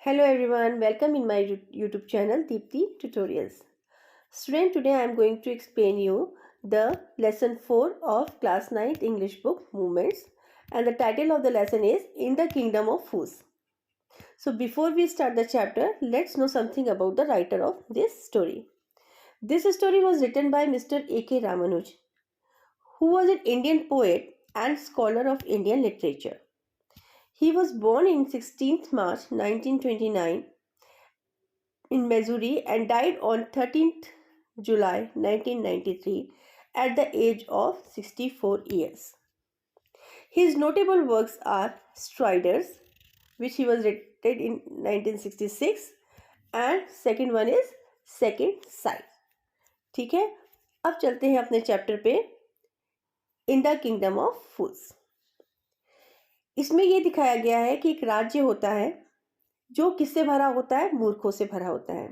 Hello everyone, welcome in my YouTube channel Deepthi Tutorials. Student, today I am going to explain you the lesson 4 of class 9th English book Movements, and the title of the lesson is In the Kingdom of Fools. So before we start the chapter, let's know something about the writer of this story. This story was written by Mr. A.K. Ramanuj, who was an Indian poet and scholar of Indian literature. He was born in 16th March 1929 in Missouri and died on 13th July 1993 at the age of 64 years. His notable works are Striders, which he was written in 1966, and second one is Second Sight. ठीक है, अब चलते हैं अपने chapter पे, in the kingdom of फूल्स। इसमें यह दिखाया गया है कि एक राज्य होता है जो किससे भरा होता है, मूर्खों से भरा होता है।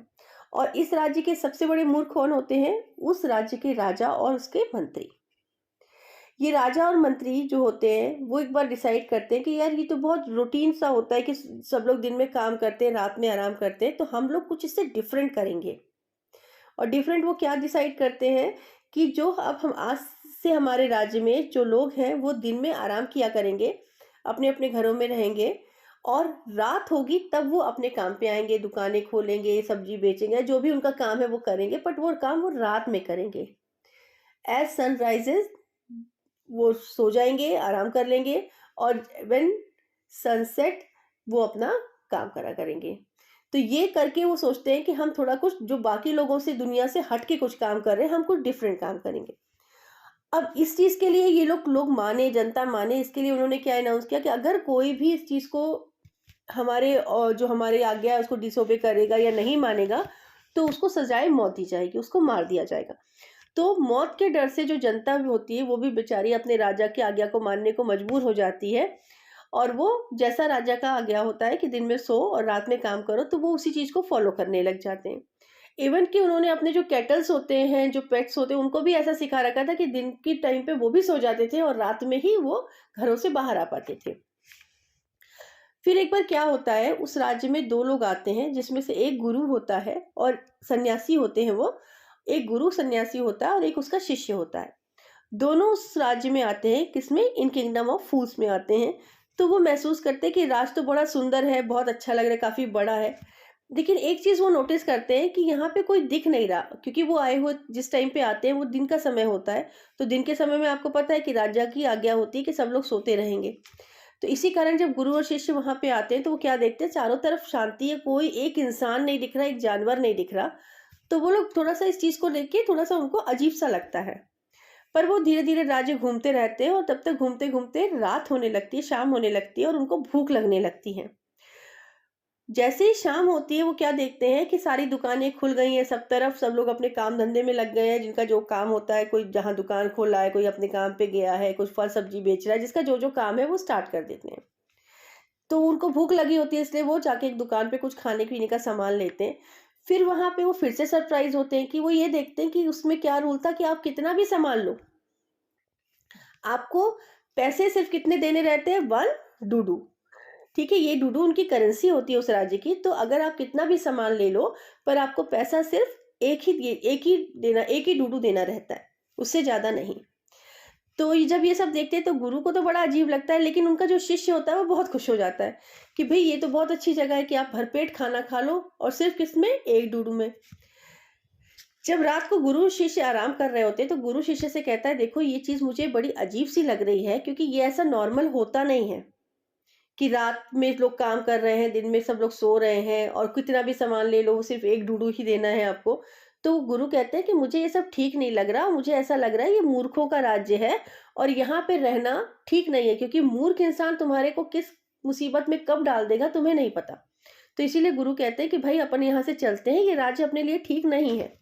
और इस राज्य के सबसे बड़े मूर्ख कौन होते हैं? उस राज्य के राजा और उसके मंत्री। ये राजा और मंत्री जो होते हैं वो एक बार डिसाइड करते हैं कि यार ये तो बहुत रूटीन सा होता है कि सब लोग दिन में काम करते हैं, रात में आराम करते हैं, तो हम लोग कुछ इससे डिफरेंट करेंगे। और डिफरेंट वो क्या डिसाइड करते हैं कि जो अब हम आज से हमारे राज्य में जो लोग हैं वो दिन में आराम किया करेंगे, अपने अपने घरों में रहेंगे, और रात होगी तब वो अपने काम पे आएंगे, दुकानें खोलेंगे, सब्जी बेचेंगे, जो भी उनका काम है वो करेंगे, बट वो काम वो रात में करेंगे। एज सन राइजेस वो सो जाएंगे, आराम कर लेंगे, और व्हेन सनसेट वो अपना काम करा करेंगे। तो ये करके वो सोचते हैं कि हम थोड़ा कुछ जो बाकी लोगों से दुनिया से हट के कुछ काम कर रहे हैं, हम कुछ डिफरेंट काम करेंगे। अब इस चीज के लिए ये लोग माने, जनता माने, इसके लिए उन्होंने क्या अनाउंस किया कि अगर कोई भी इस चीज को हमारे जो हमारे आज्ञा है उसको डिसोबे करेगा या नहीं मानेगा तो उसको सजाए मौत दी जाएगी, उसको मार दिया जाएगा। तो मौत के डर से जो जनता भी होती है वो भी बेचारी अपने राजा की आज्ञा को मानने को मजबूर हो जाती है, और वो जैसा राजा का आज्ञा होता है कि दिन में सो और रात में काम करो, तो वो उसी चीज को फॉलो करने लग जाते हैं। इवन कि उन्होंने अपने जो कैटल्स होते हैं, जो पेट्स होते हैं, उनको भी ऐसा सिखा रखा था कि दिन की टाइम पे वो भी सो जाते थे और रात में ही वो घरों से बाहर आ पाते थे। फिर एक बार क्या होता है, उस राज्य में दो लोग आते हैं जिसमें से एक गुरु होता है और सन्यासी होते हैं वो। एक गुरु सन्यासी होता है और एक उसका शिष्य होता है। दोनों उस राज्य में आते हैं, किसमें? इन किंगडम ऑफ फूल्स में आते हैं। तो वो महसूस करते हैं कि राज तो बड़ा सुंदर है, बहुत अच्छा लग रहा है, काफी बड़ा है, लेकिन एक चीज वो नोटिस करते हैं कि यहाँ पे कोई दिख नहीं रहा, क्योंकि वो आए हुए जिस टाइम पे आते हैं वो दिन का समय होता है। तो दिन के समय में आपको पता है कि राजा की आज्ञा होती है कि सब लोग सोते रहेंगे। तो इसी कारण जब गुरु और शिष्य वहां पे आते हैं तो वो क्या देखते हैं, चारों तरफ शांति है, कोई एक इंसान नहीं दिख रहा, एक जानवर नहीं दिख रहा। तो वो लोग थोड़ा सा इस चीज को लेके थोड़ा सा उनको अजीब सा लगता है। पर वो धीरे धीरे राज्य घूमते रहते हैं और तब तक घूमते घूमते रात होने लगती है, शाम होने लगती है, और उनको भूख लगने लगती है। जैसे ही शाम होती है वो क्या देखते हैं कि सारी दुकानें खुल गई हैं, सब तरफ सब लोग अपने काम धंधे में लग गए हैं, जिनका जो काम होता है, कोई जहाँ दुकान खोला है, कोई अपने काम पे गया है, कुछ फल सब्जी बेच रहा है, जिसका जो जो काम है वो स्टार्ट कर देते हैं। तो उनको भूख लगी होती है, इसलिए वो जाके एक दुकान पे कुछ खाने पीने का सामान लेते हैं। फिर वहां पे वो फिर से सरप्राइज होते हैं कि वो ये देखते हैं कि उसमें क्या रूल था कि आप कितना भी सामान लो, आपको पैसे सिर्फ कितने देने रहते हैं? 1 डूडू। ठीक है, ये डूडू उनकी करेंसी होती है उस राज्य की। तो अगर आप कितना भी सामान ले लो, पर आपको पैसा सिर्फ एक ही डूडू देना रहता है, उससे ज्यादा नहीं। तो जब ये सब देखते हैं तो गुरु को तो बड़ा अजीब लगता है, लेकिन उनका जो शिष्य होता है वो बहुत खुश हो जाता है कि भाई ये तो बहुत अच्छी जगह है कि आप भरपेट खाना खा लो, और सिर्फ किसमें? 1 डूडू में। जब रात को गुरु शिष्य आराम कर रहे होते हैं तो गुरु शिष्य से कहता है, देखो ये चीज मुझे बड़ी अजीब सी लग रही है, क्योंकि ये ऐसा नॉर्मल होता नहीं है कि रात में लोग काम कर रहे हैं, दिन में सब लोग सो रहे हैं, और कितना भी सामान ले लो वो सिर्फ 1 डूडू ही देना है आपको। तो गुरु कहते हैं कि मुझे ये सब ठीक नहीं लग रहा, मुझे ऐसा लग रहा है ये मूर्खों का राज्य है, और यहाँ पे रहना ठीक नहीं है, क्योंकि मूर्ख इंसान तुम्हारे को किस मुसीबत में कब डाल देगा तुम्हें नहीं पता। तो इसीलिए गुरु कहते हैं कि भाई अपन यहाँ से चलते हैं, ये राज्य अपने लिए ठीक नहीं है।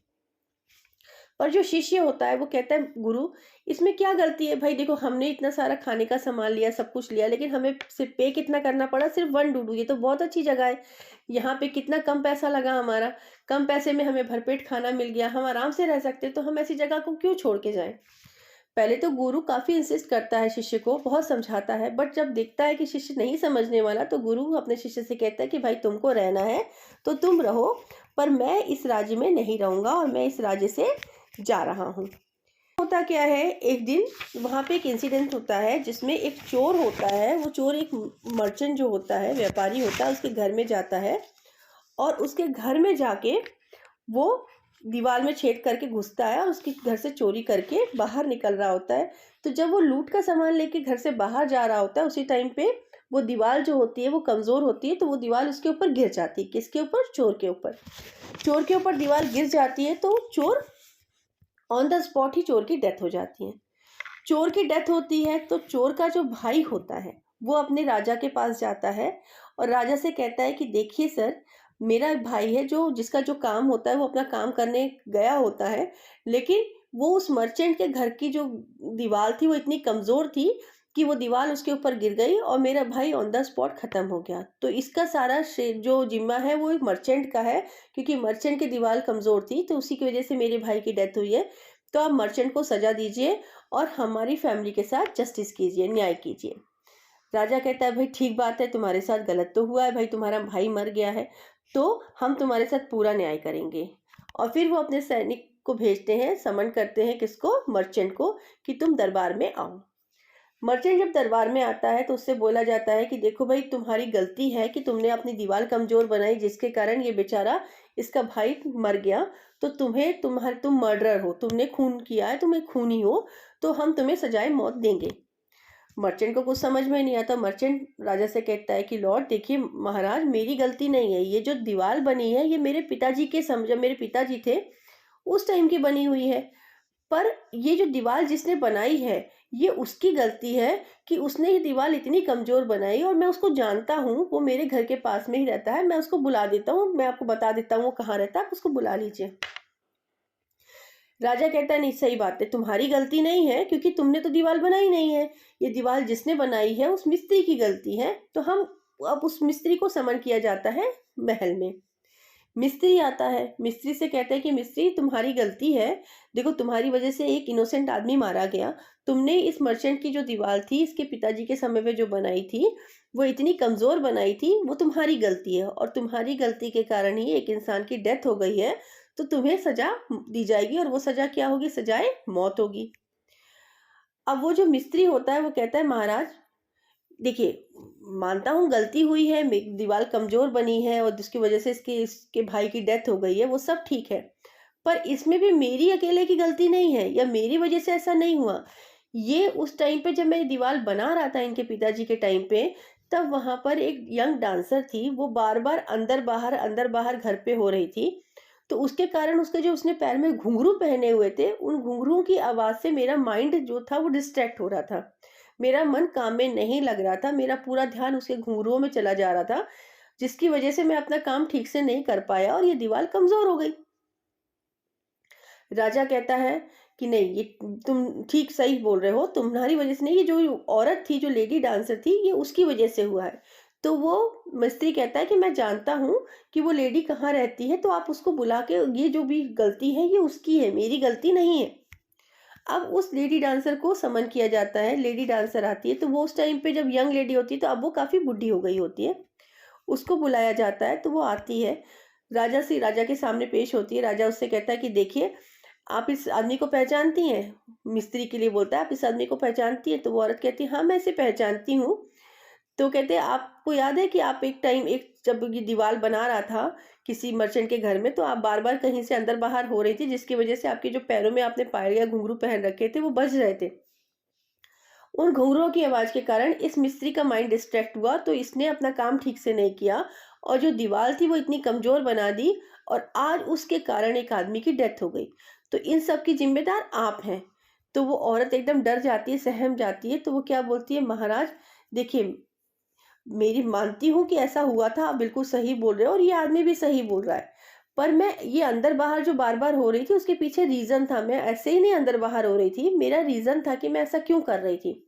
और जो शिष्य होता है वो कहता है, गुरु इसमें क्या गलती है भाई? देखो हमने इतना सारा खाने का सामान लिया, सब कुछ लिया, लेकिन हमें सिर्फ पे कितना करना पड़ा? सिर्फ 1 डूडू। ये तो बहुत अच्छी जगह है, यहाँ पे कितना कम पैसा लगा हमारा, कम पैसे में हमें भरपेट खाना मिल गया, हम आराम से रह सकते, तो हम ऐसी जगह को क्यों छोड़ के जाएं? पहले तो गुरु काफ़ी इंसिस्ट करता है शिष्य को, बहुत समझाता है, बट जब देखता है कि शिष्य नहीं समझने वाला तो गुरु अपने शिष्य से कहता है कि भाई तुमको रहना है तो तुम रहो, पर मैं इस राज्य में नहीं रहूँगा और मैं इस राज्य से जा रहा हूँ। होता क्या है, एक दिन वहाँ पे एक इंसिडेंट होता है जिसमें एक चोर होता है। वो चोर एक मर्चेंट जो होता है, व्यापारी होता है, उसके घर में जाता है और उसके घर में जाके वो दीवार में छेद करके घुसता है और उसके घर से चोरी करके बाहर निकल रहा होता है। तो जब वो लूट का सामान लेके घर से बाहर जा रहा होता है, उसी टाइम पे वो दीवार जो होती है वो कमज़ोर होती है, तो वो दीवार उसके ऊपर गिर जाती है। किसके ऊपर? चोर के ऊपर। चोर के ऊपर दीवार गिर जाती है तो चोर ऑन द स्पॉट ही चोर की डेथ हो जाती है। चोर की डेथ होती है तो चोर का जो भाई होता है वो अपने राजा के पास जाता है और राजा से कहता है कि देखिए सर, मेरा एक भाई है जो जिसका जो काम होता है वो अपना काम करने गया होता है, लेकिन वो उस मर्चेंट के घर की जो दीवार थी वो इतनी कमज़ोर थी कि वो दीवार उसके ऊपर गिर गई और मेरा भाई ऑन द स्पॉट ख़त्म हो गया। तो इसका सारा जो जिम्मा है वो एक मर्चेंट का है, क्योंकि मर्चेंट की दीवार कमज़ोर थी तो उसी की वजह से मेरे भाई की डेथ हुई है। तो आप मर्चेंट को सज़ा दीजिए और हमारी फैमिली के साथ जस्टिस कीजिए, न्याय कीजिए। राजा कहता है भाई ठीक बात है, तुम्हारे साथ गलत तो हुआ है भाई, तुम्हारा भाई मर गया है, तो हम तुम्हारे साथ पूरा न्याय करेंगे। और फिर वो अपने सैनिक को भेजते हैं, समन करते हैं किसको? मर्चेंट को, कि तुम दरबार में आओ। मर्चेंट जब दरबार में आता है तो उससे बोला जाता है कि देखो भाई, तुम्हारी गलती है कि तुमने अपनी दीवार कमजोर बनाई, जिसके कारण ये बेचारा इसका भाई मर गया। तो तुम मर्डरर हो, तुमने खून किया है, तुम एक खूनी हो, तो हम तुम्हें सजाए मौत देंगे। मर्चेंट को कुछ समझ में नहीं आता। मर्चेंट राजा से कहता है कि लॉर्ड देखिए महाराज, मेरी गलती नहीं है, ये जो दीवार बनी है ये मेरे पिताजी के जब मेरे पिताजी थे उस टाइम की बनी हुई है, पर ये जो दीवार जिसने बनाई है ये उसकी गलती है कि उसने ये दीवार इतनी कमजोर बनाई, और मैं उसको जानता हूँ, वो मेरे घर के पास में ही रहता है, मैं उसको बुला देता हूँ, मैं आपको बता देता हूँ वो कहाँ रहता है, आप उसको बुला लीजिए। राजा कहता है नहीं, सही बात है, तुम्हारी गलती नहीं है क्योंकि तुमने तो दीवार बनाई नहीं है, ये दीवार जिसने बनाई है उस मिस्त्री की गलती है। तो हम अब उस मिस्त्री को समन किया जाता है महल में। मिस्त्री आता है, मिस्त्री से कहते हैं कि मिस्त्री तुम्हारी गलती है, देखो तुम्हारी वजह से एक इनोसेंट आदमी मारा गया, तुमने इस मर्चेंट की जो दीवार थी इसके पिताजी के समय में जो बनाई थी वो इतनी कमज़ोर बनाई थी, वो तुम्हारी गलती है, और तुम्हारी गलती के कारण ही एक इंसान की डेथ हो गई है, तो तुम्हें सजा दी जाएगी, और वो सजा क्या होगी? सजाए मौत होगी। अब वो जो मिस्त्री होता है वो कहता है महाराज देखिए, मानता हूँ गलती हुई है, दीवार कमजोर बनी है और जिसकी वजह से इसके इसके भाई की डेथ हो गई है, वो सब ठीक है, पर इसमें भी मेरी अकेले की गलती नहीं है या मेरी वजह से ऐसा नहीं हुआ। ये उस टाइम पे जब मैं दीवार बना रहा था इनके पिताजी के टाइम पे, तब वहां पर एक यंग डांसर थी, वो बार बार अंदर बाहर घर पे हो रही थी, तो उसके कारण उसके जो उसने पैर में घुंघरू पहने हुए थे, उन घुंघरुओं की आवाज से मेरा माइंड जो था वो डिस्ट्रैक्ट हो रहा था, मेरा मन काम में नहीं लग रहा था, मेरा पूरा ध्यान उसके घुंघरुओं में चला जा रहा था, जिसकी वजह से मैं अपना काम ठीक से नहीं कर पाया और ये दीवार कमजोर हो गई। राजा कहता है कि नहीं, ये तुम ठीक सही बोल रहे हो, तुम्हारी वजह से नहीं, ये जो औरत थी, जो लेडी डांसर थी, ये उसकी वजह से हुआ है। तो वो मिस्त्री कहता है कि मैं जानता हूँ कि वो लेडी कहाँ रहती है, तो आप उसको बुला के, ये जो भी गलती है ये उसकी है, मेरी गलती नहीं है। अब उस लेडी डांसर को समन किया जाता है, लेडी डांसर आती है, तो वो उस टाइम पे जब यंग लेडी होती है तो अब वो काफ़ी बुढ़ी हो गई होती है, उसको बुलाया जाता है, तो वो आती है, राजा के सामने पेश होती है। राजा उससे कहता है कि देखिए, आप इस आदमी को पहचानती हैं? मिस्त्री के लिए बोलता है, आप इस आदमी को पहचानती हैं? तो वो औरत कहती है हाँ, मैं इसे पहचानती हूँ। तो कहते हैं आपको याद है कि आप एक जब ये दीवार बना रहा था किसी मर्चेंट के घर में, तो आप बार बार कहीं से अंदर बाहर हो रही थी, जिसकी वजह से आपके जो पैरों में आपने पायल या घुंघरू पहन रखे थे वो बज रहे थे। उन घुंघरुओं की आवाज के कारण इस मिस्त्री का माइंड डिस्ट्रैक्ट हुआ, तो इसने अपना काम ठीक से नहीं किया और जो दीवार थी वो इतनी कमजोर बना दी, और आज उसके कारण एक आदमी की डेथ हो गई, तो इन सब की जिम्मेदार आप हैं। तो वो औरत एकदम डर जाती है, सहम जाती है, तो वो क्या बोलती है, महाराज देखिए, मेरी मानती हूँ कि ऐसा हुआ था, आप बिल्कुल सही बोल रहे हो और ये आदमी भी सही बोल रहा है, पर मैं ये अंदर बाहर जो बार बार हो रही थी उसके पीछे रीजन था, मैं ऐसे ही नहीं अंदर बाहर हो रही थी, मेरा रीजन था कि मैं ऐसा क्यों कर रही थी।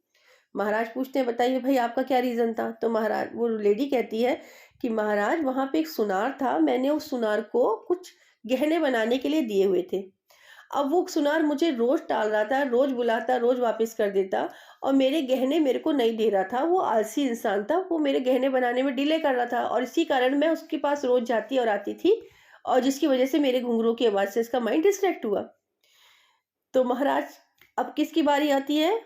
महाराज पूछते हैं बताइए भाई आपका क्या रीजन था? तो महाराज, वो लेडी कहती है कि महाराज वहां पे एक सुनार था, मैंने उस सुनार को कुछ गहने बनाने के लिए दिए हुए थे, अब वो सुनार मुझे रोज़ टाल रहा था, रोज़ बुलाता, रोज़ वापस कर देता और मेरे गहने मेरे को नहीं दे रहा था। वो आलसी इंसान था, वो मेरे गहने बनाने में डिले कर रहा था और इसी कारण मैं उसके पास रोज़ जाती और आती थी और जिसकी वज़ह से मेरे घुंघरू की आवाज़ से इसका माइंड डिस्ट्रैक्ट हुआ। तो महाराज अब किसकी बारी आती है?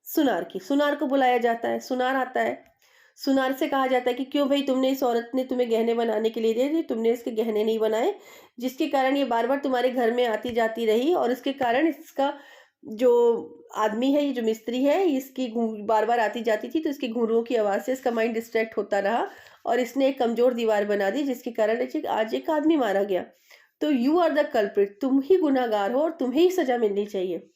सुनार की। सुनार को बुलाया जाता है, सुनार आता है। सुनार से कहा जाता है कि क्यों भई तुमने इस औरत ने तुम्हें गहने बनाने के लिए दे दिए, तुमने इसके गहने नहीं बनाए, जिसके कारण ये बार-बार तुम्हारे घर में आती-जाती रही और इसके कारण इसका जो आदमी है, ये जो मिस्त्री है, इसकी घुं बार-बार आती-जाती थी तो इसकी घुंघरुओं की आवाज़ से इसका माइंड डिस्ट्रैक्ट होता रहा और इसने एक कमज़ोर दीवार बना दी जिसके कारण आज एक आदमी मारा गया। तो यू आर द कल्प्रिट, तुम ही गुनहगार हो और तुम्हें ही सज़ा मिलनी चाहिए।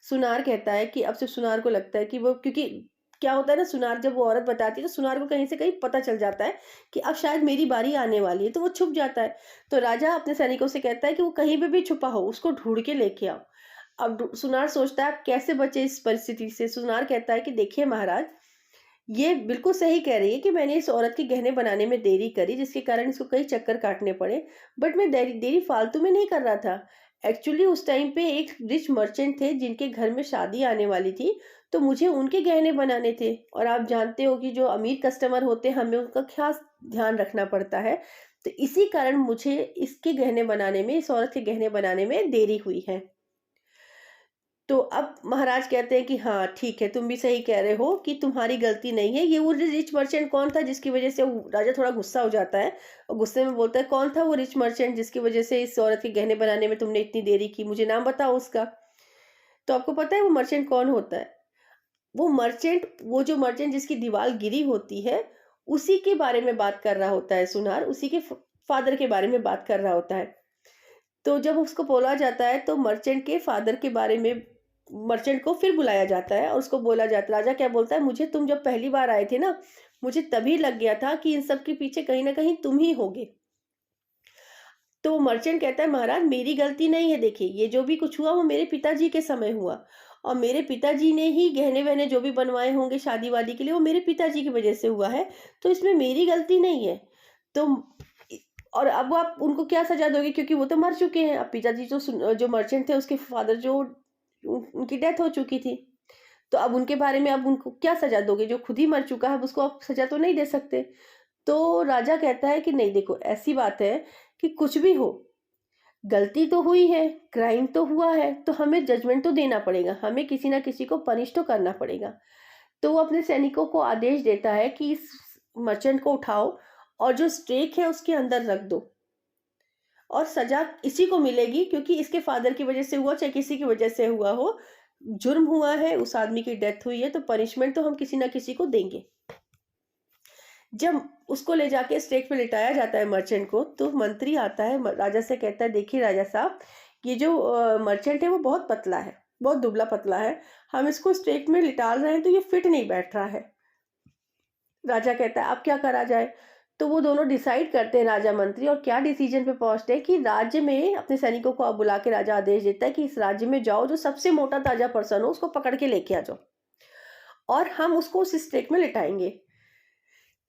सुनार कहता है कि अब सिर्फ सुनार को लगता है कि वो, क्योंकि क्या होता है ना, सुनार जब वो औरत बताती है तो सुनार को कहीं से कहीं पता चल जाता है कि अब शायद मेरी बारी आने वाली है, तो वो छुप जाता है। तो राजा अपने सैनिकों से कहता है कि वो कहीं पे भी छुपा हो उसको ढूंढ के लेके आओ। अब सुनार सोचता है कैसे बचे इस परिस्थिति से। सुनार कहता है कि देखिए महाराज, ये बिल्कुल सही कह रही है कि मैंने इस औरत के गहने बनाने में देरी करी जिसके कारण इसको कई चक्कर काटने पड़े, बट मैं देरी देरी फालतू में नहीं कर रहा था। एक्चुअली उस टाइम पे एक रिच मर्चेंट थे जिनके घर में शादी आने वाली थी, तो मुझे उनके गहने बनाने थे और आप जानते हो कि जो अमीर कस्टमर होते हैं हमें उनका खास ध्यान रखना पड़ता है। तो इसी कारण मुझे इसके गहने बनाने में, इस औरत के गहने बनाने में देरी हुई है। तो अब महाराज कहते हैं कि हाँ ठीक है, तुम भी सही कह रहे हो कि तुम्हारी गलती नहीं है। ये वो रिच मर्चेंट कौन था जिसकी वजह से राजा थोड़ा गुस्सा हो जाता है और गुस्से में बोलता है, कौन था वो रिच मर्चेंट जिसकी वजह से इस औरत के गहने बनाने में तुमने इतनी देरी की, मुझे नाम बताओ उसका। तो आपको पता है वो मर्चेंट कौन होता है? वो जो मर्चेंट जिसकी दीवार गिरी होती है, उसी के बारे में बात कर रहा होता है सुनार, उसी के फादर के बारे में बात कर रहा होता है। तो जब उसको बोला जाता है तो मर्चेंट के फादर के बारे में मर्चेंट को फिर बुलाया जाता है और उसको बोला जाता है, राजा क्या बोलता है, मुझे तुम जब पहली बार आए थे ना, मुझे तभी लग गया था कि इन सब के पीछे कहीं ना कहीं तुम ही होगे। तो मर्चेंट कहता है, महाराज मेरी गलती नहीं है, देखिए ये जो भी कुछ हुआ वो मेरे पिताजी के समय हुआ और मेरे पिताजी ने ही गहने वहने जो भी बनवाए होंगे शादी वादी के लिए वो मेरे पिताजी की वजह से हुआ है, तो इसमें मेरी गलती नहीं है। तो और अब आप उनको क्या सजा दोगे, क्योंकि वो तो मर चुके हैं। अब पिताजी जो मर्चेंट थे उसके फादर जो उनकी डेथ हो चुकी थी, तो अब उनके बारे में अब उनको क्या सजा दोगे, जो खुद ही मर चुका है अब उसको आप सजा तो नहीं दे सकते। तो राजा कहता है कि नहीं देखो, ऐसी बात है कि कुछ भी हो, गलती तो हुई है, क्राइम तो हुआ है, तो हमें जजमेंट तो देना पड़ेगा, हमें किसी ना किसी को पनिश तो करना पड़ेगा। तो वो अपने सैनिकों को आदेश देता है कि इस मर्चेंट को उठाओ और जो स्टेक है उसके अंदर रख दो और सजा इसी को मिलेगी, क्योंकि इसके फादर की वजह से हुआ चाहे किसी की वजह से हुआ हो, जुर्म हुआ है, उस आदमी की डेथ हुई है, तो पनिशमेंट तो हम किसी ना किसी को देंगे। जब उसको ले जाके स्टेक पे लिटाया जाता है मर्चेंट को, तो मंत्री आता है, राजा से कहता है, देखिए राजा साहब, ये जो मर्चेंट है वो बहुत पतला है, बहुत दुबला पतला है, हम इसको स्टेक में लिटाल रहे हैं तो ये फिट नहीं बैठ रहा है। राजा कहता है अब क्या करा जाए। तो वो दोनों डिसाइड करते हैं, राजा मंत्री, और क्या डिसीजन पे पहुंचते हैं कि राज्य में अपने सैनिकों को बुला के राजा आदेश देता है कि इस राज्य में जाओ, जो सबसे मोटा ताजा पर्सन हो उसको पकड़ के लेके आ जाओ और हम उसको उस स्टेक में लिटाएंगे।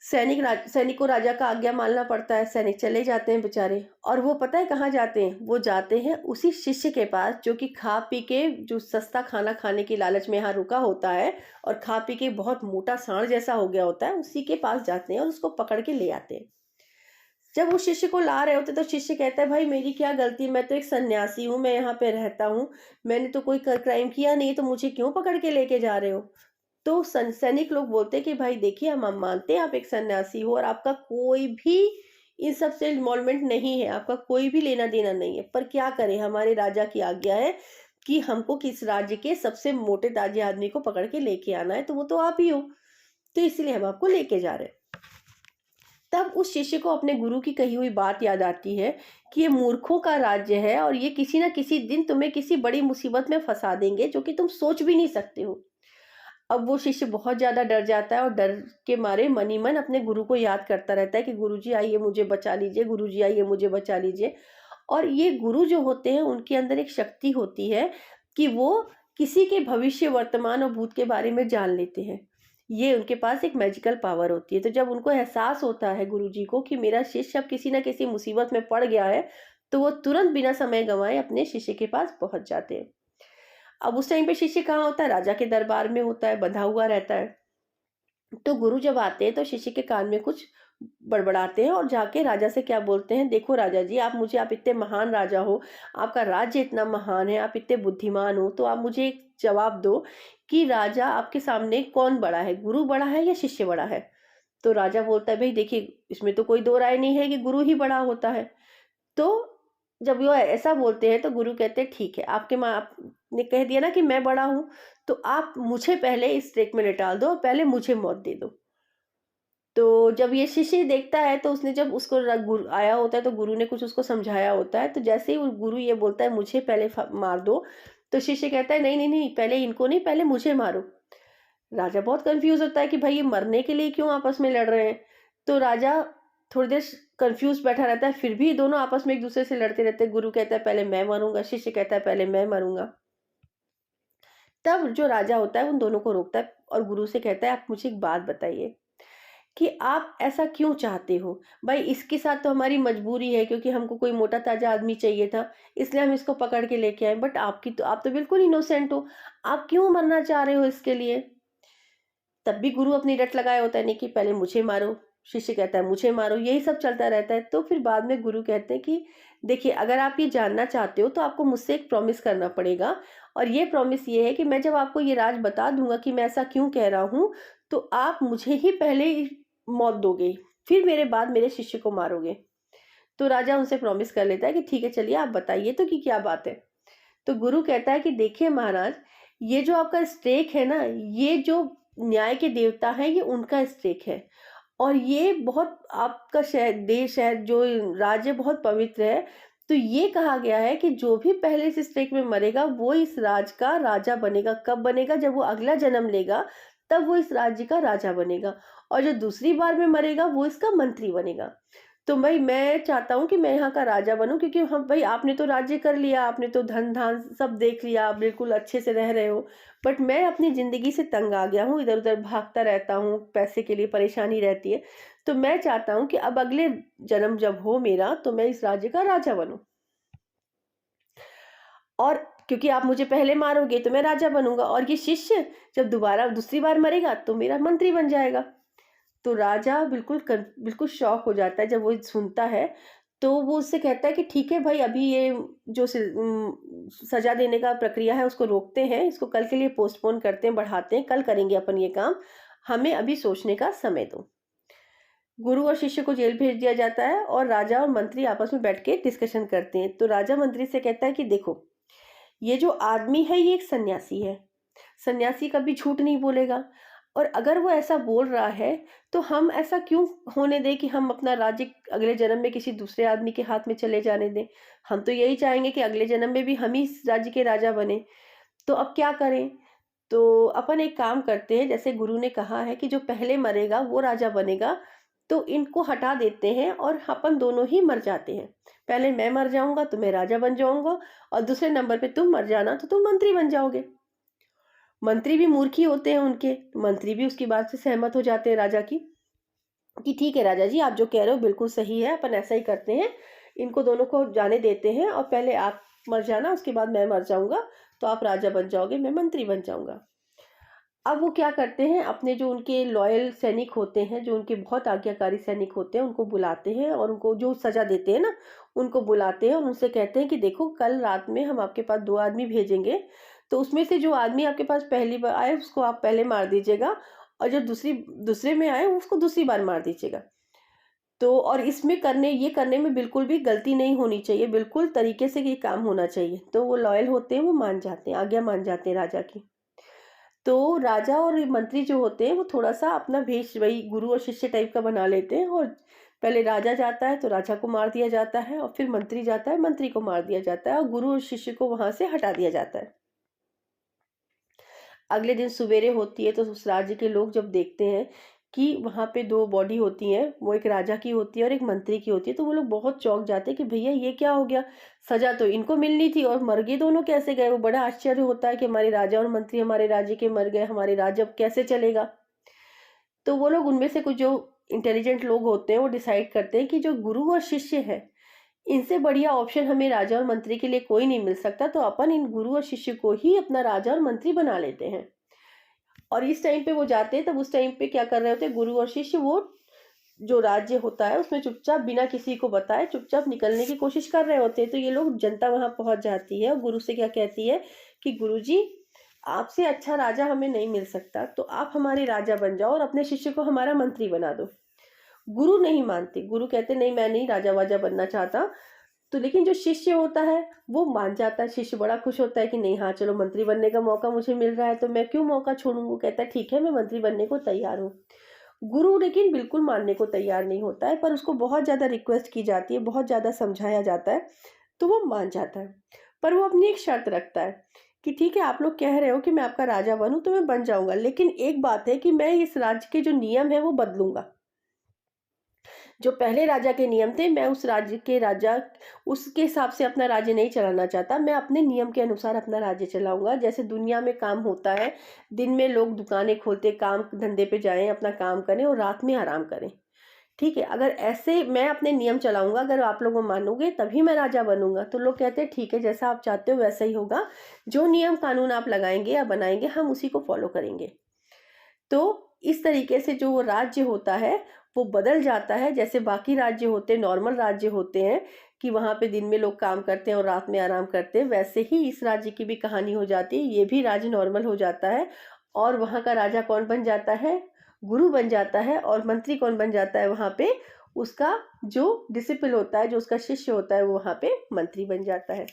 सैनिक को राजा का आज्ञा मानना पड़ता है। सैनिक चले जाते हैं बेचारे, और वो पता है कहाँ जाते हैं, वो जाते हैं उसी शिष्य के पास जो कि खा पी के, जो सस्ता खाना खाने की लालच में यहाँ रुका होता है और खा पी के बहुत मोटा सांड जैसा हो गया होता है, उसी के पास जाते हैं और उसको पकड़ के ले आते हैं। जब उस शिष्य को ला रहे होते तो शिष्य कहता है, भाई मेरी क्या गलती, मैं तो एक सन्यासी हूँ, मैं यहाँ पे रहता हूँ, मैंने तो कोई क्राइम किया नहीं, तो मुझे क्यों पकड़ के लेके जा रहे हो। तो सैनिक लोग बोलते हैं कि भाई देखिए, हम मानते हैं आप एक सन्यासी हो और आपका कोई भी इन सब से इन्वॉल्वमेंट नहीं है, आपका कोई भी लेना देना नहीं है, पर क्या करें, हमारे राजा की आज्ञा है कि हमको किस राज्य के सबसे मोटे ताजे आदमी को पकड़ के लेके आना है, तो वो तो आप ही हो, तो इसलिए हम आपको लेके जा रहे हैं। तब उस शिष्य को अपने गुरु की कही हुई बात याद आती है कि ये मूर्खों का राज्य है और ये किसी ना किसी दिन तुम्हें किसी बड़ी मुसीबत में फंसा देंगे जो कि तुम सोच भी नहीं सकते हो। अब वो शिष्य बहुत ज्यादा डर जाता है और डर के मारे मन ही मन अपने गुरु को याद करता रहता है कि गुरुजी आइए मुझे बचा लीजिए, गुरुजी आइए मुझे बचा लीजिए। और ये गुरु जो होते हैं उनके अंदर एक शक्ति होती है कि वो किसी के भविष्य, वर्तमान और भूत के बारे में जान लेते हैं। ये उनके पास एक मैजिकल पावर होती है। तो जब उनको एहसास होता है गुरुजी को कि मेरा शिष्य अब किसी ना किसी मुसीबत में पड़ गया है, तो वो तुरंत बिना समय गंवाए अपने शिष्य के पास पहुंच जाते हैं। अब उस टाइम पे शिष्य कहाँ होता है? राजा के दरबार में होता है, बंधा हुआ रहता है। तो गुरु जब आते हैं तो शिष्य के कान में कुछ बड़बड़ाते हैं और जाके राजा से क्या बोलते हैं, देखो राजा जी, आप इतने महान राजा हो, आपका राज्य इतना महान है, आप इतने बुद्धिमान हो, तो आप मुझे एक जवाब दो कि राजा आपके सामने कौन बड़ा है, गुरु बड़ा है या शिष्य बड़ा है? तो राजा बोलता है, भाई देखिए, इसमें तो कोई दो राय नहीं है कि गुरु ही बड़ा होता है। तो जब वो ऐसा बोलते हैं तो गुरु कहते हैं, ठीक है, आपके माँ आपने कह दिया ना कि मैं बड़ा हूँ, तो आप मुझे पहले इस ट्रेक में लिटाल दो और पहले मुझे मौत दे दो। तो जब ये शिष्य देखता है तो उसने जब उसको गुरु आया होता है तो गुरु ने कुछ उसको समझाया होता है, तो जैसे ही वो गुरु ये बोलता है मुझे पहले मार दो, तो शिष्य कहता है, नहीं नहीं नहीं, पहले इनको नहीं, पहले मुझे मारो। राजा बहुत कंफ्यूज होता है कि भाई ये मरने के लिए क्यों आपस में लड़ रहे हैं। तो राजा थोड़ी देर कंफ्यूज बैठा रहता है, फिर भी दोनों आपस में एक दूसरे से लड़ते रहते हैं। गुरु कहता है पहले मैं मरूंगा, शिष्य कहता है पहले मैं मरूंगा। तब जो राजा होता है उन दोनों को रोकता है और गुरु से कहता है, आप मुझे एक बात बताइए कि आप ऐसा क्यों चाहते हो? भाई इसके साथ तो हमारी मजबूरी है, क्योंकि हमको कोई मोटा ताजा आदमी चाहिए था, इसलिए हम इसको पकड़ के लेके आए, बट आप तो बिल्कुल इनोसेंट हो, आप क्यों मरना चाह रहे हो इसके लिए? तब भी गुरु अपनी रट लगाया होता है, नहीं कि पहले मुझे मारो, शिष्य कहता है मुझे मारो, यही सब चलता रहता है। तो फिर बाद में गुरु कहते हैं कि देखिए, अगर आप ये जानना चाहते हो तो आपको मुझसे एक प्रॉमिस करना पड़ेगा, और ये प्रॉमिस ये है कि मैं जब आपको ये राज बता दूंगा कि मैं ऐसा क्यों कह रहा हूँ, तो आप मुझे ही पहले मौत दोगे, फिर मेरे बाद मेरे शिष्य को मारोगे। तो राजा उनसे प्रॉमिस कर लेता है कि ठीक है, चलिए आप बताइए तो कि क्या बात है। तो गुरु कहता है कि देखिए महाराज, ये जो आपका स्टेक है ना, ये जो न्याय के देवता है, ये उनका स्टेक है, और ये बहुत आपका शहर, देश है, जो राज्य बहुत पवित्र है। तो ये कहा गया है कि जो भी पहले इस स्टेक में मरेगा वो इस राज का राजा बनेगा। कब बनेगा? जब वो अगला जन्म लेगा, तब वो इस राज्य का राजा बनेगा, और जो दूसरी बार में मरेगा वो इसका मंत्री बनेगा। तो भाई मैं चाहता हूँ कि मैं यहाँ का राजा बनूं, क्योंकि हम, भाई आपने तो राज्य कर लिया, आपने तो धन धान सब देख लिया, आप बिल्कुल अच्छे से रह रहे हो, बट मैं अपनी जिंदगी से तंग आ गया हूँ, इधर उधर भागता रहता हूँ, पैसे के लिए परेशानी रहती है। तो मैं चाहता हूँ कि अब अगले जन्म जब हो मेरा, तो मैं इस राज्य का राजा बनूं, और क्योंकि आप मुझे पहले मारोगे तो मैं राजा बनूंगा, और ये शिष्य जब दोबारा दूसरी बार मरेगा तो मेरा मंत्री बन जाएगा। तो राजा बिल्कुल शॉक हो जाता है जब वो सुनता है। तो वो उससे कहता है कि ठीक है भाई, अभी ये जो सजा देने का प्रक्रिया है उसको रोकते हैं, इसको कल के लिए पोस्टपोन करते हैं, बढ़ाते हैं, कल करेंगे अपन ये काम, हमें अभी सोचने का समय दो। गुरु और शिष्य को जेल भेज दिया जाता है और राजा और मंत्री आपस में बैठ के डिस्कशन करते हैं। तो राजा मंत्री से कहता है कि देखो, ये जो आदमी है ये एक सन्यासी है, सन्यासी कभी झूठ नहीं बोलेगा, और अगर वो ऐसा बोल रहा है तो हम ऐसा क्यों होने दें कि हम अपना राज्य अगले जन्म में किसी दूसरे आदमी के हाथ में चले जाने दें। हम तो यही चाहेंगे कि अगले जन्म में भी हम ही इस राज्य के राजा बने। तो अब क्या करें? तो अपन एक काम करते हैं, जैसे गुरु ने कहा है कि जो पहले मरेगा वो राजा बनेगा, तो इनको हटा देते हैं और अपन दोनों ही मर जाते हैं। पहले मैं मर जाऊंगा तो मैं राजा बन जाऊंगा, और दूसरे नंबर पे तुम मर जाना तो तुम मंत्री बन जाओगे। मंत्री भी मूर्ख ही होते हैं उनके, मंत्री भी उसकी बात से सहमत हो जाते हैं राजा की, कि ठीक है राजा जी, आप जो कह रहे हो बिल्कुल सही है, अपन ऐसा ही करते हैं, इनको दोनों को जाने देते हैं, और पहले आप मर जाना, उसके बाद मैं मर जाऊंगा, तो आप राजा बन जाओगे, मैं मंत्री बन जाऊंगा। अब वो क्या करते हैं, अपने जो उनके लॉयल सैनिक होते हैं, जो उनके बहुत आज्ञाकारी सैनिक होते हैं, उनको बुलाते हैं और उनको जो सजा देते हैं ना, उनको बुलाते हैं और उनसे कहते हैं कि देखो, कल रात में हम आपके पास 2 आदमी भेजेंगे, तो उसमें से जो आदमी आपके पास पहली बार आए उसको आप पहले मार दीजिएगा, और जो दूसरे में आए उसको दूसरी बार मार दीजिएगा। तो और इसमें करने में बिल्कुल भी गलती नहीं होनी चाहिए, बिल्कुल तरीके से ये काम होना चाहिए। तो वो लॉयल होते हैं, वो मान जाते हैं, आज्ञा मान जाते हैं राजा की। तो राजा और मंत्री जो होते हैं वो थोड़ा-सा अपना भेष वही गुरु और शिष्य टाइप का बना लेते हैं, और पहले राजा जाता है तो राजा को मार दिया जाता है, और फिर मंत्री जाता है, मंत्री को मार दिया जाता है, और गुरु और शिष्य को वहां से हटा दिया जाता है। अगले दिन सवेरे होती है तो उस राज्य के लोग जब देखते हैं कि वहां पे 2 बॉडी होती हैं, वो एक राजा की होती है और एक मंत्री की होती है, तो वो लोग बहुत चौंक जाते हैं कि भैया ये क्या हो गया, सजा तो इनको मिलनी थी और मर गए दोनों कैसे गए। वो बड़ा आश्चर्य होता है कि हमारे राजा और मंत्री हमारे राज्य के मर गए, हमारे राज्य अब कैसे चलेगा। तो वो लोग, उनमें से कुछ जो इंटेलिजेंट लोग होते हैं, वो डिसाइड करते हैं कि जो गुरु और शिष्य है, इनसे बढ़िया ऑप्शन हमें राजा और मंत्री के लिए कोई नहीं मिल सकता, तो अपन इन गुरु और शिष्य को ही अपना राजा और मंत्री बना लेते हैं। और इस टाइम पे वो जाते हैं, तब उस टाइम पे क्या कर रहे होते हैं गुरु और शिष्य, वो जो राज्य होता है उसमें चुपचाप बिना किसी को बताए चुपचाप निकलने की कोशिश कर रहे होते हैं। तो ये लोग, जनता वहां पहुंच जाती है और गुरु से क्या कहती है कि गुरु जी, आपसे अच्छा राजा हमें नहीं मिल सकता, तो आप हमारे राजा बन जाओ और अपने शिष्य को हमारा मंत्री बना दो। गुरु नहीं मानते, गुरु कहते नहीं, मैं नहीं राजा वाजा बनना चाहता। तो लेकिन जो शिष्य होता है वो मान जाता है, शिष्य बड़ा खुश होता है कि नहीं, हाँ चलो मंत्री बनने का मौका मुझे मिल रहा है, तो मैं क्यों मौका छोड़ूं। वो कहता है ठीक है, मैं मंत्री बनने को तैयार हूँ। गुरु लेकिन बिल्कुल मानने को तैयार नहीं होता है, पर उसको बहुत ज़्यादा रिक्वेस्ट की जाती है, बहुत ज़्यादा समझाया जाता है, तो वो मान जाता है। पर वो अपनी एक शर्त रखता है कि ठीक है, आप लोग कह रहे हो कि मैं आपका राजा बनूं, तो मैं बन जाऊंगा, लेकिन एक बात है कि मैं इस राज्य के जो नियम है वो बदलूंगा। जो पहले राजा के नियम थे, मैं उस राज्य के राजा उसके हिसाब से अपना राज्य नहीं चलाना चाहता। मैं अपने नियम के अनुसार अपना राज्य चलाऊंगा। जैसे दुनिया में काम होता है, दिन में लोग दुकानें खोलते, काम धंधे पे जाएं, अपना काम करें और रात में आराम करें। ठीक है, अगर ऐसे मैं अपने नियम चलाऊंगा, अगर आप लोग मानोगे तभी मैं राजा बनूंगा। तो लोग कहते हैं ठीक है, जैसा आप चाहते हो वैसा ही होगा, जो नियम कानून आप लगाएंगे या बनाएंगे हम उसी को फॉलो करेंगे। तो इस तरीके से जो राज्य होता है वो बदल जाता है। जैसे बाकी राज्य होते हैं, नॉर्मल राज्य होते हैं कि वहाँ पे दिन में लोग काम करते हैं और रात में आराम करते हैं, वैसे ही इस राज्य की भी कहानी हो जाती है। ये भी राज्य नॉर्मल हो जाता है और वहाँ का राजा कौन बन जाता है, गुरु बन जाता है। और मंत्री कौन बन जाता है वहाँ पे, उसका जो डिसिपल होता है, जो उसका शिष्य होता है, वो वहाँ पे मंत्री बन जाता है।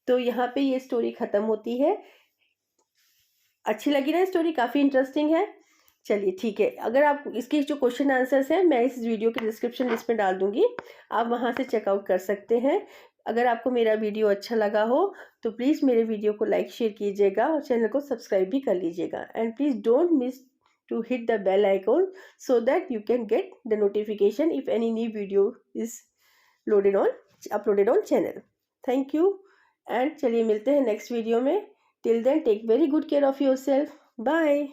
तो यहाँ पे ये स्टोरी खत्म होती है। अच्छी लगी ना स्टोरी, काफ़ी इंटरेस्टिंग है। चलिए ठीक है, अगर आप इसके जो क्वेश्चन आंसर्स हैं मैं इस वीडियो के डिस्क्रिप्शन लिस्ट में डाल दूंगी, आप वहां से चेकआउट कर सकते हैं। अगर आपको मेरा वीडियो अच्छा लगा हो तो प्लीज़ मेरे वीडियो को लाइक शेयर कीजिएगा और चैनल को सब्सक्राइब भी कर लीजिएगा। And please don't miss to hit the bell icon so that you can get the notification if any new video is loaded on uploaded on channel. Thank you and चलिए मिलते हैं next video में। Till then take very good care of your self. Bye.